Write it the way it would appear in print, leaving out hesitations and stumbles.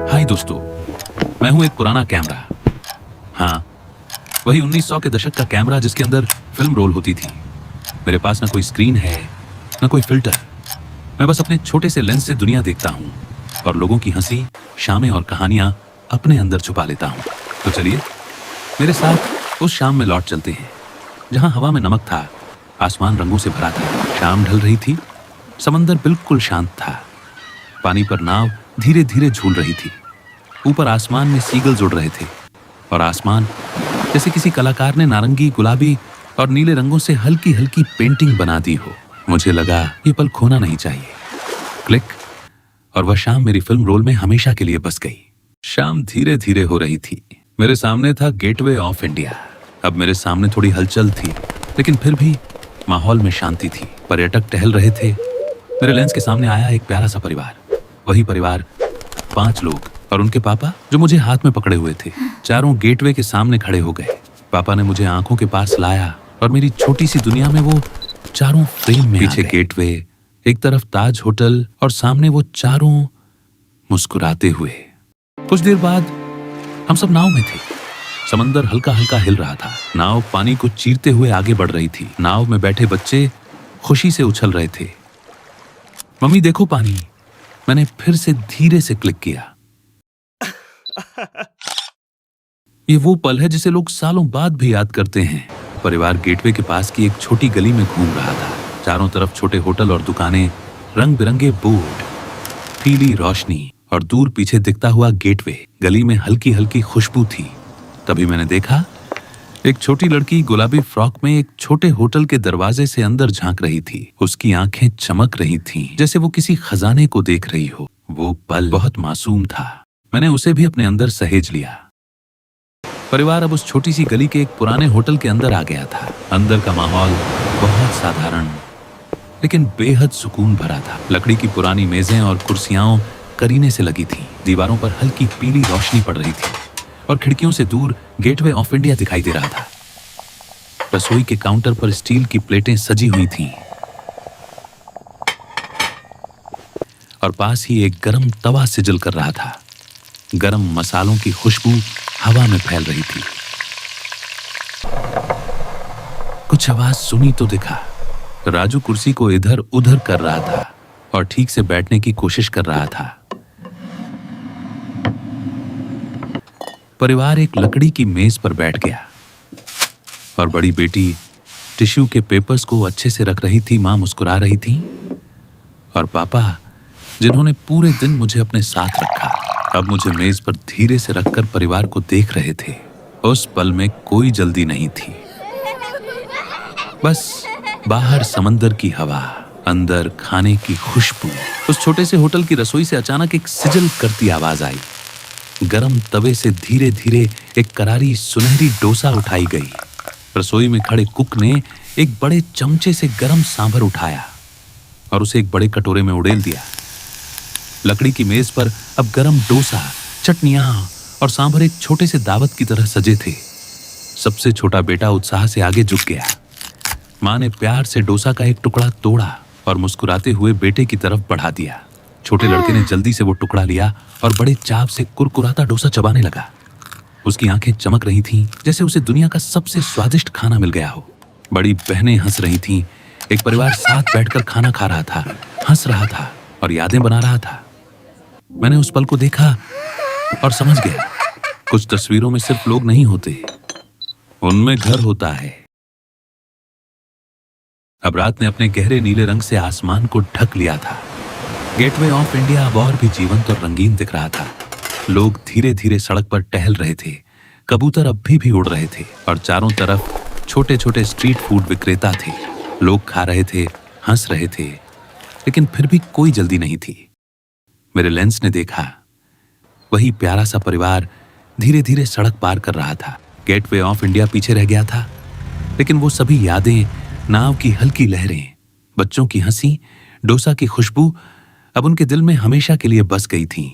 हाय दोस्तों, मैं हूं एक पुराना कैमरा। हाँ, वही 1900 के दशक का कैमरा जिसके अंदर फिल्म रोल होती थी। मेरे पास ना कोई स्क्रीन है, ना कोई फिल्टर। मैं बस अपने छोटे से लेंस से दुनिया देखता हूँ और लोगों की हंसी, शामें और कहानियां अपने अंदर छुपा लेता हूँ। तो चलिए मेरे साथ उस शाम में लौट चलते हैं जहाँ हवा में नमक था, आसमान रंगों से भरा था। शाम ढल रही थी, समंदर बिल्कुल शांत था। पानी पर नाव धीरे धीरे झूल रही थी। ऊपर आसमान में सीगल्स उड़ रहे थे और आसमान जैसे किसी कलाकार ने नारंगी, गुलाबी और नीले रंगों से हल्की हल्की पेंटिंग बना दी हो। मुझे लगा ये पल खोना नहीं चाहिए। क्लिक, और वह शाम मेरी फिल्म रोल में हमेशा के लिए बस गई। शाम धीरे धीरे हो रही थी। मेरे सामने था गेटवे ऑफ इंडिया। अब मेरे सामने थोड़ी हलचल थी, लेकिन फिर भी माहौल में शांति थी। पर्यटक टहल रहे थे। मेरे लेंस के सामने आया एक प्यारा सा परिवार। वही परिवार, 5 लोग और उनके पापा जो मुझे हाथ में पकड़े हुए थे। चारों गेटवे के सामने खड़े हो गए। पापा ने मुझे आंखों के पास लाया और मेरी छोटी सी दुनिया में वो चारों फ्रेम में। पीछे गेटवे, एक तरफ ताज होटल और सामने वो चारों मुस्कुराते हुए। कुछ देर बाद हम सब नाव में थे। समंदर हल्का हल्का हिल रहा था। नाव पानी को चीरते हुए आगे बढ़ रही थी। नाव में बैठे बच्चे खुशी से उछल रहे थे। मम्मी देखो पानी। मैंने फिर से धीरे से क्लिक किया। ये वो पल है जिसे लोग सालों बाद भी याद करते हैं। परिवार गेटवे के पास की एक छोटी गली में घूम रहा था। चारों तरफ छोटे होटल और दुकानें, रंग बिरंगे बोर्ड, पीली रोशनी और दूर पीछे दिखता हुआ गेटवे। गली में हल्की हल्की खुशबू थी। तभी मैंने देखा एक छोटी लड़की गुलाबी फ्रॉक में एक छोटे होटल के दरवाजे से अंदर झांक रही थी। उसकी आंखें चमक रही थीं, जैसे वो किसी खजाने को देख रही हो। वो पल बहुत मासूम था। मैंने उसे भी अपने अंदर सहेज लिया। परिवार अब उस छोटी सी गली के एक पुराने होटल के अंदर आ गया था। अंदर का माहौल बहुत साधारण लेकिन बेहद सुकून भरा था। लकड़ी की पुरानी मेजें और कुर्सियां करीने से लगी थीं। दीवारों पर हल्की पीली रोशनी पड़ रही थी और खिड़कियों से दूर गेटवे ऑफ इंडिया दिखाई दे रहा था। रसोई के काउंटर पर स्टील की प्लेटें सजी हुई थीं और पास ही एक गरम तवा सिजल कर रहा था। गरम मसालों की खुशबू हवा में फैल रही थी। कुछ आवाज सुनी तो दिखा। राजू कुर्सी को इधर उधर कर रहा था और ठीक से बैठने की कोशिश कर रहा था। परिवार एक लकड़ी की मेज पर बैठ गया और बड़ी बेटी टिश्यू के पेपर्स को अच्छे से रख रही थी। मां मुस्कुरा रही थी और पापा, जिन्होंने पूरे दिन मुझे अपने साथ रखा, अब मुझे मेज पर धीरे से रखकर परिवार को देख रहे थे। उस पल में कोई जल्दी नहीं थी। बस बाहर समंदर की हवा, अंदर खाने की खुशबू। उस छोटे से होटल की रसोई से अचानक एक सिजल करती आवाज आई। गरम तवे से धीरे धीरे एक करारी सुनहरी डोसा उठाई गई। रसोई में खड़े कुक ने एक बड़े चमचे से गरम सांभर उठाया और उसे एक बड़े कटोरे में उड़ेल दिया। लकड़ी की मेज पर अब गरम डोसा, चटनियां और सांभर एक छोटे से दावत की तरह सजे थे। सबसे छोटा बेटा उत्साह से आगे झुक गया। मां ने प्यार से डोसा का एक टुकड़ा तोड़ा और मुस्कुराते हुए बेटे की तरफ बढ़ा दिया। छोटे लड़के ने जल्दी से वो टुकड़ा लिया और बड़े चाव से कुरकुराता डोसा चबाने लगा। उसकी आंखें चमक रही थीं, जैसे उसे दुनिया का सबसे स्वादिष्ट खाना मिल गया हो। बड़ी बहनें हंस रही थीं। एक परिवार साथ बैठकर खाना खा रहा था, हंस रहा था और यादें बना रहा था। मैंने उस पल को देखा और समझ गया, कुछ तस्वीरों में सिर्फ लोग नहीं होते, उनमें घर होता है। अब रात ने अपने गहरे नीले रंग से आसमान को ढक लिया था। गेटवे ऑफ इंडिया अब और भी जीवंत और रंगीन दिख रहा था। लोग धीरे धीरे सड़क पर टहल रहे थे। कबूतर अब भी उड़ रहे थे और चारों तरफ छोटे छोटे स्ट्रीट फूड विक्रेता थे। लोग खा रहे थे, हंस रहे थे, लेकिन फिर भी कोई जल्दी नहीं थी। मेरे लेंस ने देखा, वही प्यारा सा परिवार धीरे धीरे सड़क पार कर रहा था। गेटवे ऑफ इंडिया पीछे रह गया था, लेकिन वो सभी यादें, नाव की हल्की लहरें, बच्चों की हंसी, डोसा की खुशबू अब उनके दिल में हमेशा के लिए बस गई थीं।